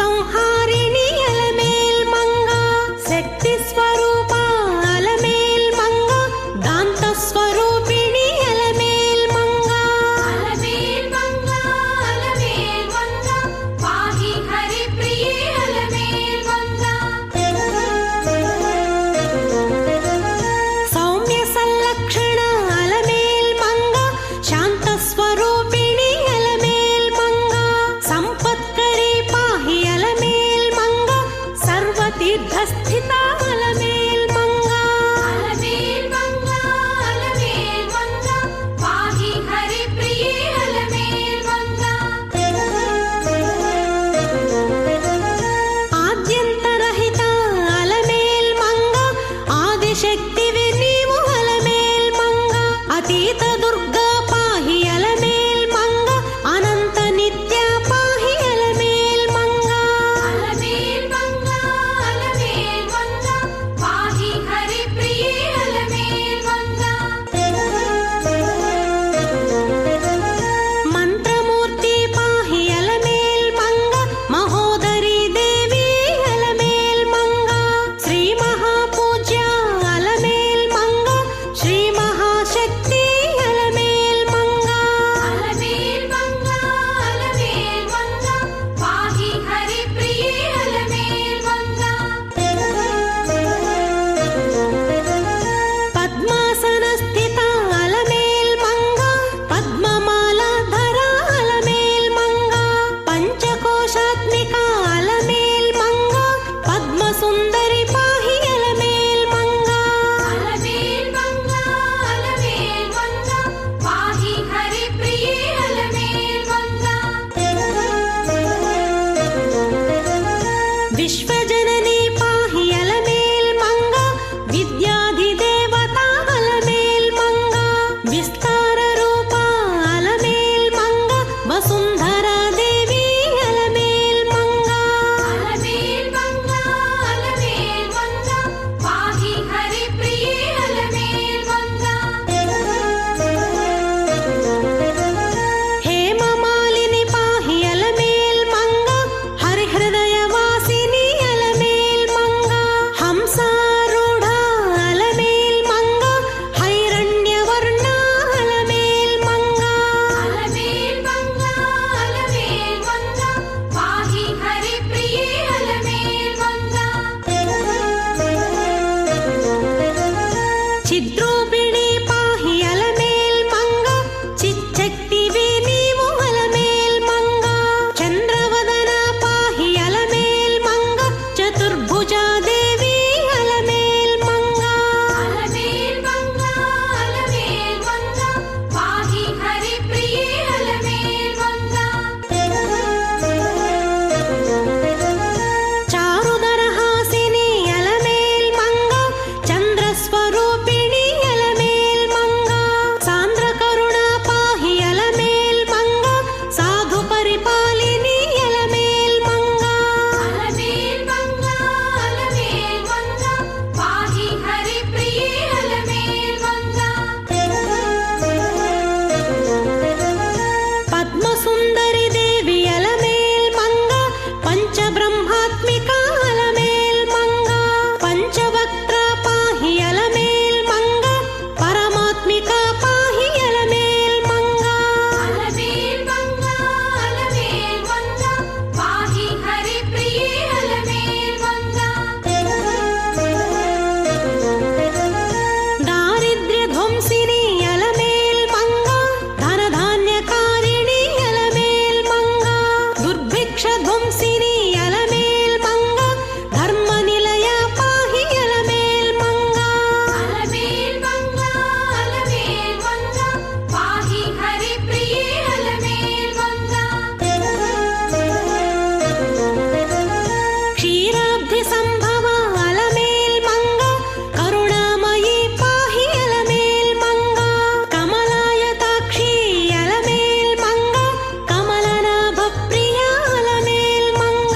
ಸಂಹಾರಿಣಿ ಅಲಮೇಲ್ ಮಂಗ, ಶಕ್ತಿ ಸ್ವರೂಪ ಅಲಮೇಲ್ ಮಂಗ, ದಾಂತ ಸ್ವರೂಪಿಣಿ ಅಲಮೇಲ್ ಮಂಗ. ಅಲಮೇಲ್ ಮಂಗ ಅಲಮೇಲ್ ಮಂಗ, ಪಾಹಿ ಹರಿಪ್ರಿಯೇ ಅಲಮೇಲ್ ಮಂಗ. ಸೌಮ್ಯ ಸಲ್ಲಕ್ಷಣ ಅಲಮೇಲ್ ಮಂಗ, ಶಾಂತ ಸ್ವರೂಪಿಣಿ ಅಲಮೇಲ್ ಮಂಗ, ಸಂಪತ್ಕರಿ ಪಾಹಿ ಅಲಮೇಲ್ ಮಂಗ, ಸರ್ವತೀರ್ಥಸ್ಥಿತ ಅಲಮೇಲ್ ಮಂಗ. ಅಲಮೇಲ್ ಮಂಗ ಅಲಮೇಲ್ ಮಂಗ, ಪಾಹಿ ಹರಿಪ್ರಿಯೇ ಅಲಮೇಲ್ ಮಂಗ. ಆದ್ಯಂತರಹಿತ ಅಲಮೇಲ್ ಮಂಗ, ಆದಿಶಕ್ತಿವೆ ನೀವು ಅಲಮೇಲ್ ಮಂಗ, ಅತೀತ ದುರ್ಗಾ ಪಾಹಿ ಅಲಮೇಲ್ ಮಂಗ, ಅನಂತ ನಿತ್ಯ ಪಾಹಿ ಅಲಮೇಲ್ ಮಂಗ. ಅಲಮೇಲ್ ಮಂಗ ಅಲಮೇಲ್ ಮಂಗ, ಪಾಹಿ ಹರಿಪ್ರಿಯೇ ಅಲಮೇಲ್ ಮಂಗ. ಮಂತ್ರಮೂರ್ತಿ ಪಾಹಿ ಅಲಮೇಲ್ ಮಂಗ, ಮಹೋದರಿ ದೇವಿ ಅಲಮೇಲ್ ಮಂಗ, ಶ್ರೀ ಮಹಾಪೂಜ್ಯ ಅಲಮೇಲ್ ಮಂಗ, ಶ್ರೀ ಮಹಾಶಕ್ತಿ ಅಲಮೇಲ್ ಮಂಗ. ಅಲಮೇಲ್ ಮಂಗ ಅಲಮೇಲ್ ಮಂಗ, ಪಾಹಿ ಹರಿಪ್ರಿಯೇ ಅಲಮೇಲ್ ಮಂಗ. ಪದ್ಮಾಸನ ಸ್ಥಿತ ಅಲಮೇಲ್ ಮಂಗ, ಪದ್ಮಮಾಲಾಧರ ಅಲಮೇಲ್ ಮಂಗ, ಪಂಚಕೋಶಾತ್ಮಿಕ ಅಲಮೇಲ್ ಮಂಗ, ಪದ್ಮ ಸುಂದರಿ ಪಾಹಿ ಅಲಮೇಲ್ ಮಂಗ. ಅಲಮೇಲ್ ಮಂಗ ಅಲಮೇಲ್ ಮಂಗ, ಪಾಹಿ ಹರಿಪ್ರಿಯೇ ಅಲಮೇಲ್ ಮಂಗ. ವಿಶ್ವಜನನಿ ಪಾಹಿ ಅಲಮೇಲ್ ಮಂಗ, ವಿದ್ಯಾಧಿದೇವತಾ ಅಲಮೇಲ್ ಮಂಗ, ವಿಸ್ತಾರ ರೂಪ ಅಲಮೇಲ್ ಮಂಗ, ವಸುಂಧರಾ ದೇವಿ ಅಲಮೇಲ್ ಮಂಗ. ಅಲಮೇಲ್ ಮಂಗ ಅಲಮೇಲ್ ಮಂಗ, ಪಾಹಿ ಹರಿಪ್ರಿಯೇ ಅಲಮೇಲ್ ಮಂಗ. ಹೇಮಮಾಲಿನಿ ಪಾಹಿ ಅಲಮೇಲ್ ಮಂಗ, ಹರಿಹೃದಯ ವಾಸಿನಿ ಅಲಮೇಲ್ ಮಂಗ, ಹಂಸಾರೂಢ ಅಲಮೇಲ್ ಮಂಗ, ಹೈರಣ್ಯವರ್ಣ ಅಲಮೇಲ್ ಮಂಗ. ಅಲಮೇಲ್ ಮಂಗ ಅಲಮೇಲ್ ಮಂಗ, ಪಾಹಿ ಹರಿಪ್ರಿಯೇ ಅಲಮೇಲ್ ಮಂಗ. ಚಿದ್ರೂಪಿಣಿ ಪಾಹಿ ಅಲಮೇಲ್ ಮಂಗ, ಚಿಚ್ಚಕ್ತಿವೆ ನೀವು ಅಲಮೇಲ್ ಮಂಗ, ಚಂದ್ರವದನ ಪಾಹಿ ಅಲಮೇಲ್ ಮಂಗ, ಚತುರ್ಭುಜಾ ದೇವಿ ಅಲಮೇಲ್ ಮಂಗ. ಅಲಮೇಲ್ ಮಂಗ ಅಲಮೇಲ್ ಮಂಗ, ಪಾಹಿ ಹರಿಪ್ರಿಯೇ ಅಲಮೇಲ್ ಮಂಗ. ಚಾರುದರ ಹಾಸಿನಿ ಅಲಮೇಲ್ ಮಂಗ, ಚಂದ್ರ ಸ್ವರೂಪಿಣಿ ಅಲಮೇಲ್ ಮಂಗ, ಸಾಂದ್ರ ಕರುಣಾ ಪಾಹಿ ಅಲಮೇಲ್ ಮಂಗ, ಸಾಧು ಪರಿಪಾಲಿನಿ ಅಲಮೇಲ್ ಮಂಗ. ಅಲಮೇಲ್ ಮಂಗ ಅಲಮೇಲ್ ಮಂಗ, ಪಾಹಿ ಹರಿಪ್ರಿಯೇ ಅಲಮೇಲ್ ಮಂಗ. ಪದ್ಮ ಸುಂದರಿ ದೇವಿ ಅಲಮೇಲ್ ಮಂಗ, ಪಂಚಬ್ರಹ್ಮಾತ್ಮಿಕ ಅಲಮೇಲ್ ಮಂಗ, ಪಂಚವಕ್ತ್ರ ಪಾಹಿ ಅಲಮೇಲ್ ಮಂಗ, ಪರಮಾತ್ಮಿಕ ಪಾಹಿ ಅಲಮೇಲ್ ಮಂಗ. ಅಲಮೇಲ್ ಮಂಗ ಅಲಮೇಲ್ ಮಂಗ, ಪಾಹಿ ಹರಿಪ್ರಿಯೇ ಅಲಮೇಲ್ ಮಂಗ. ದಾರಿದ್ರ್ಯ ಧ್ವಂಸಿನಿ ಅಲಮೇಲ್ ಮಂಗ, ಧನಧಾನ್ಯಕಾರಿಣಿ ಅಲಮೇಲ್ ಮಂಗ, ದುರ್ಭಿಕ್ಷ ಧ್ವಂಸಿನಿ ಅಲಮೇಲ್ ಮಂಗ, ಧರ್ಮ ನಿಲಯ ಪಾಹಿ ಅಲಮೇಲ್ ಮಂಗ. ಅಲಮೇಲ್ ಮಂಗ ಅಲಮೇಲ್ ಮಂಗ, ಪಾಹಿ ಹರಿಪ್ರಿಯೇ ಅಲಮೇಲ್ ಮಂಗ. ಕ್ಷೀರಾಬ್ಧಿ ಸಂಭವ ಅಲಮೇಲ್ ಮಂಗ, ಕರುಣಾಮಯಿ ಪಾಹಿ ಅಲಮೇಲ್ ಮಂಗ, ಕಮಲಾಯತಾಕ್ಷಿ ಅಲಮೇಲ್ ಮಂಗ, ಕಮಲನಾಭ ಪ್ರಿಯ ಅಲಮೇಲ್ ಮಂಗ.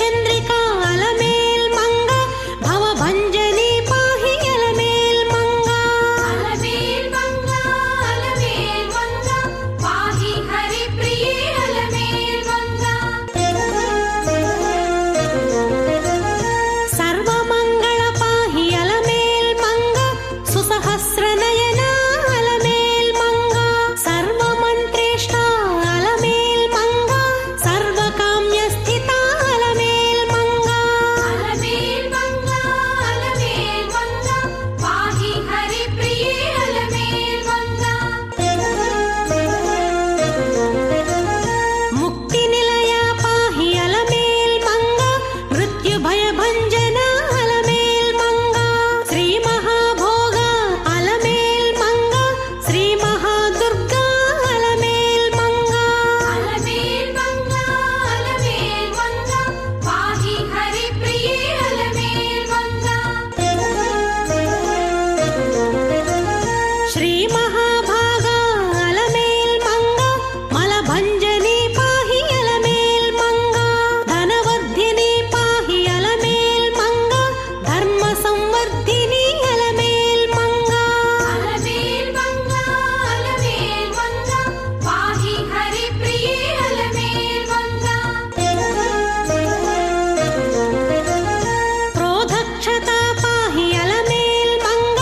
చంద్రికా అలమేల్ మంగ భవభంజని పాహి అలమేల్ మంగ అలమేల్ మంగ అలమేల్ మంగ పాహి హరిప్రియే అలమేల్ మంగ సర్వమంగళ పాహి అలమేల్ మంగ సుసహస్రనయన అలమేల్ మంగ సర్వమంత్రేష్ట అలమేల్ మంగ సర్వకామ్యస్థిత అలమేల్ మంగ అలమేల్ మంగ అలమేల్ మంగ పాహి హరిప్రియే అలమేల్ మంగ ముక్తి నిలయ పాహి అలమేల్ మంగ మృత్యుభయభంజన అలమేల్ మంగ శ్రీ మహాభోగ అలమేల్ మంగ శ్రీ మహాదుర్గా అలమేల్ మంగ అలమేల్ మంగ అలమేల్ మంగ పాహి హరిప్రియే అలమేల్ మంగ శ్రీ మహాభాగ అలమేల్ మంగ మలభంజని పాహి అలమేల్ మంగ ధనవర్ధిని పాహి అలమేల్ మంగ ధర్మ సంవర్ధిని అలమేల్ మంగ అలమేల్ మంగ అలమేల్ మంగ పాహి హరిప్రియే అలమేల్ మంగ క్రోధక్షత పాహి అలమేల్ మంగ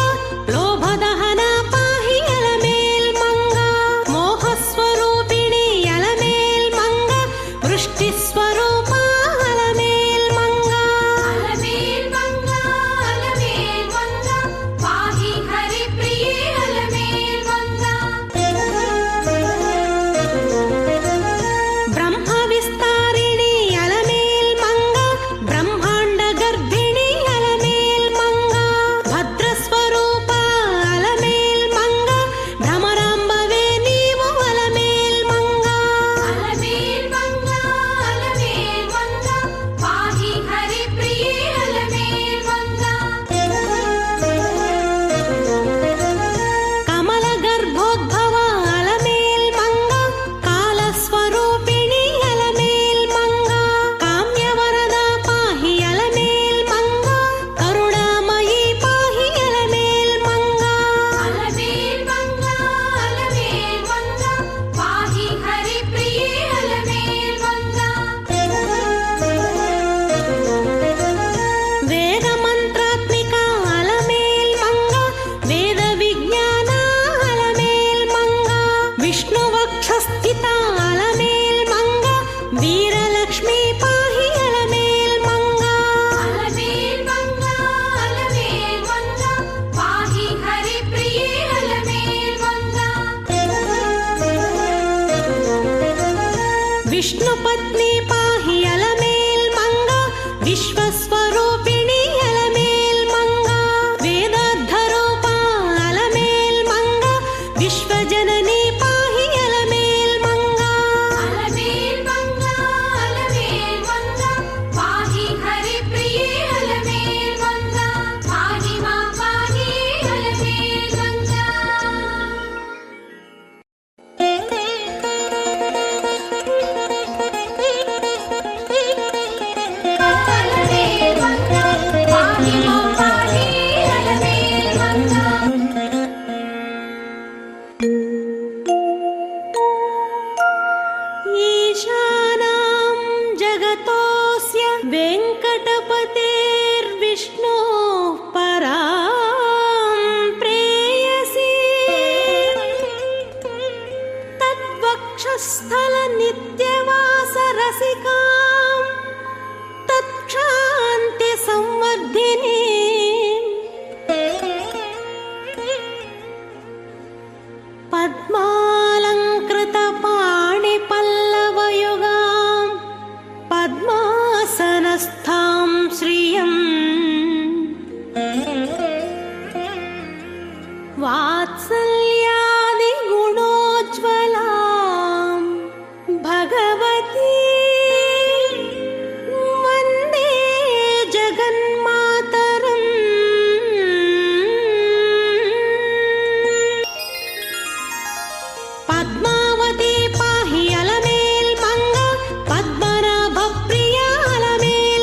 లోభదహన పాహి అలమేల్ మంగ మోహస్వరూపిణి అలమేల్ మంగ వృష్టిస్వరూప అలమేల్ మంగ అలమేల్ మంగ అలమేల్ మంగ పాహి హరిప్రియే అలమేల్ మంగ బ్రహ్మ విస్తారిణి అలమేల్ మంగ బ్రహ్మాండ గర్భిణి అలమేల్ మంగ భద్రస్వరూప అలమేల్ మంగ భ్రమరాంబవే నీవు అలమేల్ మంగ అలమేల్ మంగ అలమేల్ మంగ పాహి హరిప్రియే అలమేల్ మంగ కమల గర్భోద్భవ అలమేల్ మంగ కాలస్వరూపిణి అలమేల్ మంగ కామ్యవరద పాహి అలమేల్ మంగ కరుణామయీ పాహి అలమేల్ మంగ అలమేల్ మంగ అలమేల్ మంగ పాహి హరిప్రియే అలమేల్ మంగ వేదమంత్రాత్మిక అలమేల్ మంగ వేద విజ్ఞాన అలమేల్ మంగ విష్ణువక్షస్థిత అలమేల్ మంగ వీరలక్ష్మీ పాహి అలమేల్ మంగ అలమేల్ మంగ అలమేల్ మంగ పాహి హరిప్రియే అలమేల్ మంగ విష్ణుపత్ని పాహి అలమేల్ మంగ విశ్వస్వరూపిణి అలమేల్ మంగ వేదార్థరూప అలమేల్ మంగ విశ్వజనని పాహి అలమేల్ మంగ అలమేల్ మంగ అలమేల్ మంగ పాహి హరిప్రియే అలమేల్ మంగ పాహి మా పాహి అలమేల్ మంగ అలమేల్ మంగ పాహి మా పాహి అలమేల్ మంగ ఈశానాం జగతోస్య వెంకటపతేర్విష్ణోః పరాం ప్రేయసి తద్వక్షస్థల నిత్యవాస రసికాం తత్క్షాంతి సంవర్ధిని పద్మాలంకృత పాణి పల్లవయుగాం పద్మాసనస్థాం శ్రియం వాత్సల్యాది గుణోజ్వలాం భగవతి వందే జగన్మాతరం పద్మావతి పాహి అలమేల్ మంగ పద్మనాభ ప్రియ అలమేల్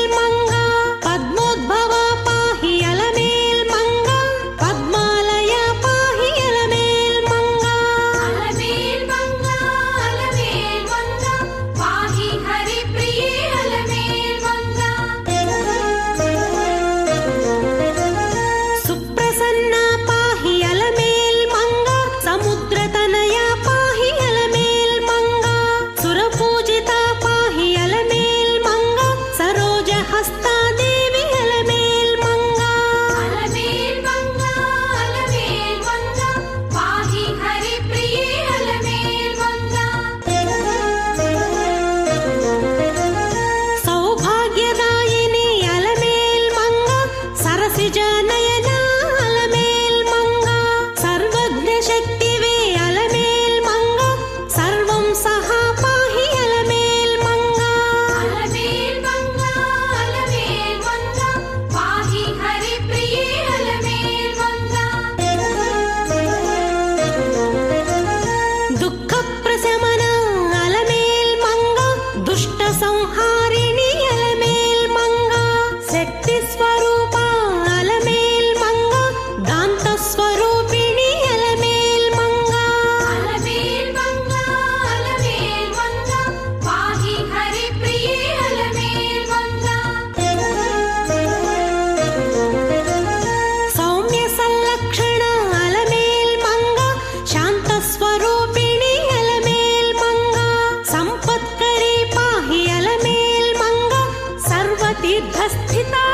तीर्थस्थिता